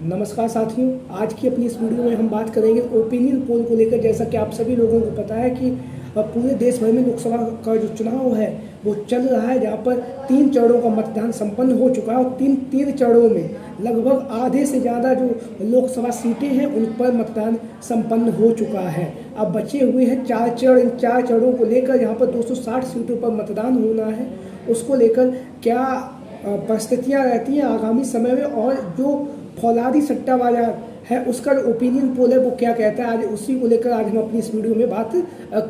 नमस्कार साथियों, आज की अपनी इस वीडियो में हम बात करेंगे ओपिनियन पोल को लेकर। जैसा कि आप सभी लोगों को पता है कि पूरे देश भर में लोकसभा का जो चुनाव है वो चल रहा है, जहां पर 3 चरणों का मतदान संपन्न हो चुका है और तीन चरणों में लगभग आधे से ज़्यादा जो लोकसभा सीटें हैं उन पर मतदान संपन्न हो चुका है। अब बचे हुए हैं 4 चरण। इन 4 चरणों को लेकर यहाँ पर 260 सीटों पर मतदान होना है। उसको लेकर क्या परिस्थितियाँ रहती हैं आगामी समय में, और जो फौलादी सट्टा बाजार है उसका जो ओपिनियन पोल है वो क्या कहता है, आज उसी को लेकर आज हम अपनी इस वीडियो में बात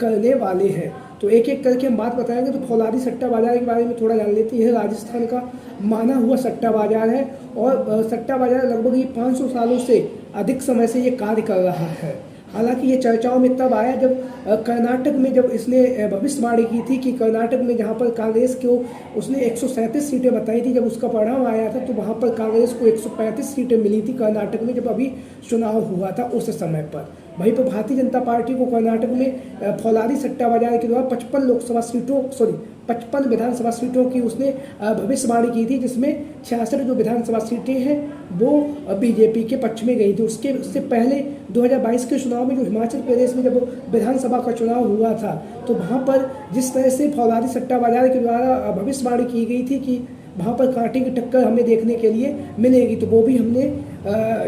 करने वाले हैं। तो एक एक करके हम बात बताएंगे। तो फौलादी सट्टा बाजार के बारे में थोड़ा जान लेते हैं। राजस्थान का माना हुआ सट्टा बाजार है और सट्टा बाजार लगभग ये 500 सालों से अधिक समय से ये कार्य कर रहा है। हालांकि ये चर्चाओं में तब आया जब कर्नाटक में जब इसने भविष्यवाणी की थी कि कर्नाटक में जहां पर कांग्रेस को उसने 137 सीटें बताई थी, जब उसका परिणाम आया था तो वहां पर कांग्रेस को 135 सीटें मिली थी कर्नाटक में, जब अभी चुनाव हुआ था उस समय पर। वहीं पर भारतीय जनता पार्टी को कर्नाटक में फौलादी सट्टा बाजार के द्वारा 55 विधानसभा सीटों की उसने भविष्यवाणी की थी, जिसमें 66 जो विधानसभा सीटें हैं वो बीजेपी के पक्ष में गई थी। उससे पहले 2022 के चुनाव में जो हिमाचल प्रदेश में जब विधानसभा का चुनाव हुआ था तो वहाँ पर जिस तरह से फौलादी सट्टा बाजार के द्वारा भविष्यवाणी की गई थी कि वहाँ पर कांटे की टक्कर हमें देखने के लिए मिलेगी, तो वो भी हमने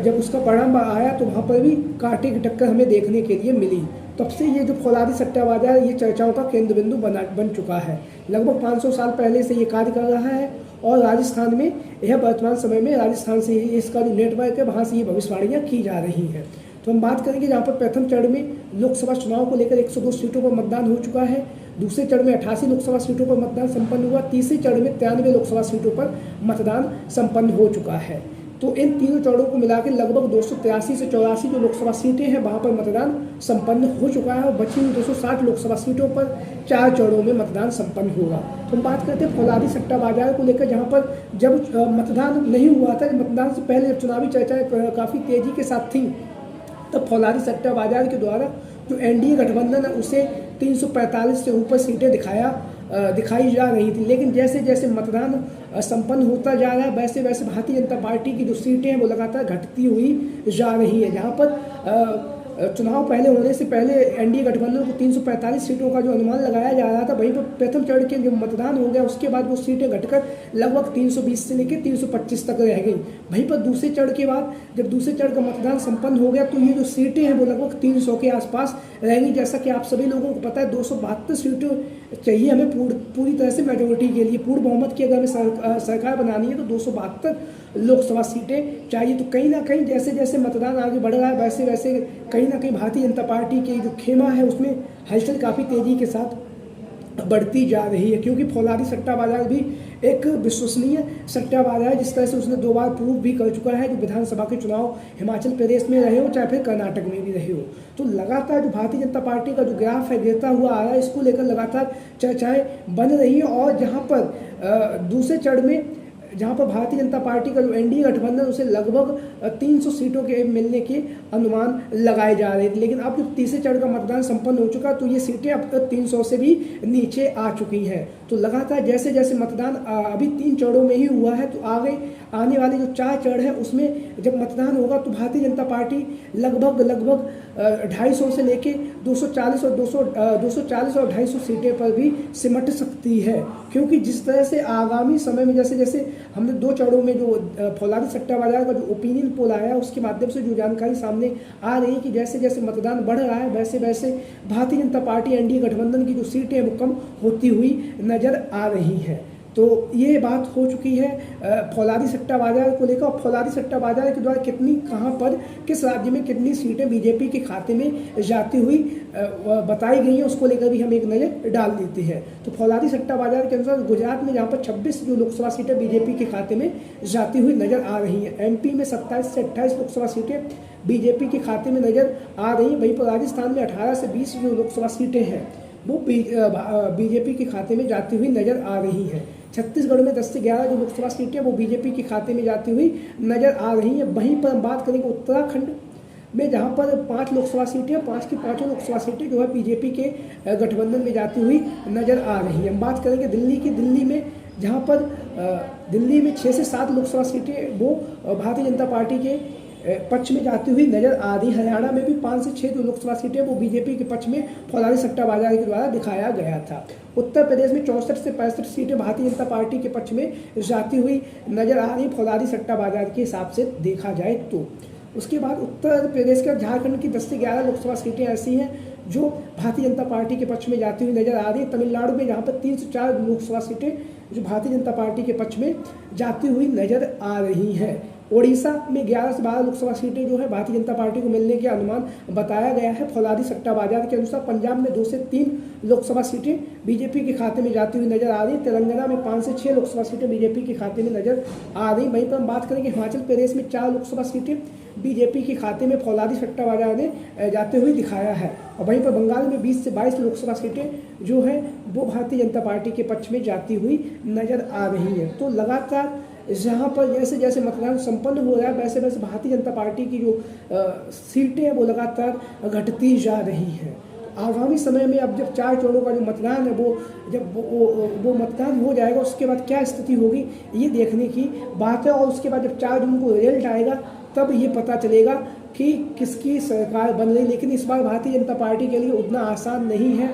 जब उसका परिणाम आया तो वहाँ पर भी कांटे की टक्कर हमें देखने के लिए मिली। तब से ये जो फौलादी सट्टा बाजार ये चर्चाओं का केंद्र बिंदु बन चुका है। लगभग 500 साल पहले से ये कार्य कर रहा है और राजस्थान में यह वर्तमान समय में राजस्थान से इसका जो नेटवर्क है वहाँ से ये भविष्यवाणियाँ की जा रही हैं। तो हम बात करेंगे जहाँ पर प्रथम चरण में लोकसभा चुनाव को लेकर 102 सीटों पर मतदान हो चुका है। दूसरे चरण में 88 लोकसभा सीटों पर मतदान संपन्न हुआ। तीसरे चरण में 93 लोकसभा सीटों पर मतदान संपन्न हो चुका है। तो इन तीनों चरणों को मिलाकर लगभग 283 से 84 जो लोकसभा सीटें हैं वहाँ पर मतदान संपन्न हो चुका है और बची हुई 260 लोकसभा सीटों पर 4 चरणों में मतदान संपन्न होगा। तो हम बात करते हैं फौलादी सट्टा बाजार को लेकर, जहाँ पर जब मतदान नहीं हुआ था, मतदान से पहले जब चुनावी चर्चाएं काफ़ी तेजी के साथ थी, तब फौलादी सट्टा बाजार के द्वारा जो एनडीए गठबंधन है उसे 345 से ऊपर सीटें दिखाई जा रही थी। लेकिन जैसे जैसे मतदान संपन्न होता जा रहा है वैसे वैसे भारतीय जनता पार्टी की जो सीटें हैं वो लगातार घटती हुई जा रही है। जहाँ पर चुनाव पहले होने से पहले एनडीए गठबंधन को 345 सीटों का जो अनुमान लगाया जा रहा था, वहीं पर प्रथम चरण के जो मतदान हो गया उसके बाद वो सीटें घटकर लगभग 320 से लेकर 325 तक रह गई। वहीं पर दूसरे चरण के बाद जब दूसरे चरण का मतदान संपन्न हो गया तो ये जो सीटें हैं वो लगभग 300 के आसपास रहेंगी। जैसा कि आप सभी लोगों को पता है 272 सीटें चाहिए हमें पूरी तरह से मेजोरिटी के लिए, पूर्ण बहुमत की अगर हमें सरकार बनानी है तो 272 लोकसभा सीटें चाहिए। तो कहीं ना कहीं जैसे जैसे मतदान आगे बढ़ रहा है वैसे वैसे कहीं ना कहीं भारतीय जनता पार्टी की जो खेमा है उसमें हलचल काफ़ी तेज़ी के साथ बढ़ती जा रही है, क्योंकि फौलादी सट्टा बाजार भी एक विश्वसनीय सट्टा बाजार है। जिस तरह से उसने 2 बार प्रूव भी कर चुका है, जो विधानसभा के चुनाव हिमाचल प्रदेश में रहे हो चाहे फिर कर्नाटक में भी रहे हो। तो लगातार जो भारतीय जनता पार्टी का जो ग्राफ है गिरता हुआ आ रहा है, इसको लेकर लगातार चर्चाएं बन रही हैं। और जहाँ पर दूसरे चरण में जहाँ पर भारतीय जनता पार्टी का जो एनडीए गठबंधन उसे लगभग 300 सीटों के मिलने के अनुमान लगाए जा रहे थे, लेकिन अब जो तीसरे चरण का मतदान संपन्न हो चुका तो ये सीटें अब तक 300 से भी नीचे आ चुकी हैं। तो लगातार जैसे जैसे मतदान अभी 3 चरणों में ही हुआ है, तो आगे आने वाले जो 4 चरण है उसमें जब मतदान होगा तो भारतीय जनता पार्टी लगभग 250 से लेके 240 और 250 सीटें पर भी सिमट सकती है। क्योंकि जिस तरह से आगामी समय में जैसे जैसे हमने 2 चरणों में जो फौलादी सट्टा बाजार का जो ओपिनियन पोल आया उसके माध्यम से जो जानकारी सामने आ रही है कि जैसे जैसे मतदान बढ़ रहा है वैसे वैसे भारतीय जनता पार्टी एनडीए गठबंधन की जो सीटें हैं वो कम होती हुई नजर आ रही हैं। तो ये बात हो चुकी है फौलादी सट्टा बाजार को लेकर। फौलादी सट्टा बाजार के द्वारा कितनी कहाँ पर किस राज्य में कितनी सीटें बीजेपी के खाते में जाती हुई बताई गई हैं उसको लेकर भी हम एक नज़र डाल देते हैं। तो फौलादी सट्टा बाजार के अनुसार गुजरात में जहाँ पर 26 जो लोकसभा सीटें बीजेपी के खाते में जाती हुई नजर आ रही हैं, एमपी में 27 से 28 लोकसभा सीटें बीजेपी के खाते में नजर आ रही हैं। वहीं पर राजस्थान में 18 से 20 जो लोकसभा सीटें हैं वो बीजेपी के खाते में जाती हुई नजर आ रही हैं। छत्तीसगढ़ में 10 से 11 जो लोकसभा सीटें वो बीजेपी के खाते में जाती हुई नजर आ रही हैं। वहीं पर हम बात करेंगे उत्तराखंड में जहां पर 5 लोकसभा सीटें, 5 की 5 लोकसभा सीटें जो है बीजेपी के गठबंधन में जाती हुई नजर आ रही है। हम बात करेंगे दिल्ली की, दिल्ली में जहां पर दिल्ली में 6 से 7 लोकसभा सीटें वो भारतीय जनता पार्टी के पक्ष में जाती हुई नजर आ रही। हरियाणा में भी 5 से 6 जो लोकसभा सीटें वो बीजेपी के पक्ष में फौलादी सट्टाबाजारी के द्वारा दिखाया गया था। उत्तर प्रदेश में 64 से 65 सीटें भारतीय जनता पार्टी के पक्ष में जाती हुई नजर आ रही फौलादी सट्टाबाजारी के हिसाब से देखा जाए तो। उसके बाद उत्तर प्रदेश का झारखंड की 10 से 11 लोकसभा सीटें ऐसी हैं जो भारतीय जनता पार्टी के पक्ष में जाती हुई नजर आ रही है। तमिलनाडु में जहाँ पर 3 से 4 लोकसभा सीटें जो भारतीय जनता पार्टी के पक्ष में जाती हुई नजर आ रही हैं। ओडिशा में 11 से 12 लोकसभा सीटें जो है भारतीय जनता पार्टी को मिलने के अनुमान बताया गया है फौलादी सट्टाबाजार के अनुसार। पंजाब में 2 से 3 लोकसभा सीटें बीजेपी के खाते में जाती हुई नजर आ रही। तेलंगाना में 5 से 6 लोकसभा सीटें बीजेपी के खाते में नजर आ रही। वहीं पर हम बात करेंगे हिमाचल प्रदेश में 4 लोकसभा सीटें बीजेपी के खाते में फौलादी सट्टाबाजार ने जाते हुए दिखाया है। और वहीं पर बंगाल में 20 से 22 लोकसभा सीटें जो है वो भारतीय जनता पार्टी के पक्ष में जाती हुई नजर आ रही हैं। तो लगातार जहाँ पर जैसे जैसे मतदान संपन्न हो रहा है वैसे वैसे भारतीय जनता पार्टी की जो सीटें हैं वो लगातार घटती जा रही हैं। आगामी समय में अब जब 4 चरणों का जो मतदान है वो जब वो मतदान हो जाएगा उसके बाद क्या स्थिति होगी ये देखने की बात है। और उसके बाद जब 4 जून को रिजल्ट आएगा तब ये पता चलेगा कि किसकी सरकार बन रही। लेकिन इस बार भारतीय जनता पार्टी के लिए उतना आसान नहीं है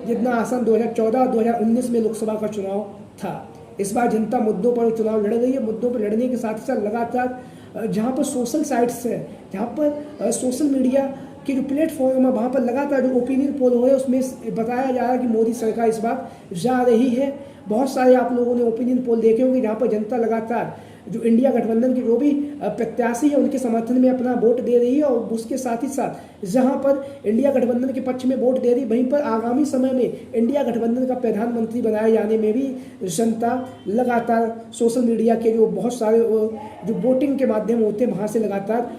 जितना आसान 2014-2019 में लोकसभा का चुनाव था। इस बार जनता मुद्दों पर चुनाव लड़ रही है। मुद्दों पर लड़ने के साथ साथ लगातार जहाँ पर सोशल साइट्स है, जहाँ पर सोशल मीडिया के जो प्लेटफॉर्म है वहाँ पर लगातार जो ओपिनियन पोल हो रहे हैं उसमें बताया जा रहा है कि मोदी सरकार इस बार जा रही है। बहुत सारे आप लोगों ने ओपिनियन पोल देखे होंगे जहाँ पर जनता लगातार जो इंडिया गठबंधन के जो भी प्रत्याशी है उनके समर्थन में अपना वोट दे रही है। और उसके साथ ही साथ जहां पर इंडिया गठबंधन के पक्ष में वोट दे रही वहीं पर आगामी समय में इंडिया गठबंधन का प्रधानमंत्री बनाए जाने में भी जनता लगातार सोशल मीडिया के जो बहुत सारे जो वोटिंग के माध्यम होते हैं वहाँ से लगातार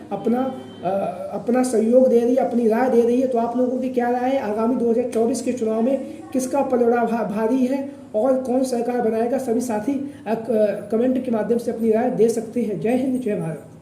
अपना सहयोग दे रही है, अपनी राय दे रही है। तो आप लोगों की क्या राय है आगामी 2024 के चुनाव में किसका पलड़ा भारी है और कौन सरकार बनाएगा? सभी साथी कमेंट के माध्यम से अपनी राय दे सकते हैं। जय हिंद, जय भारत।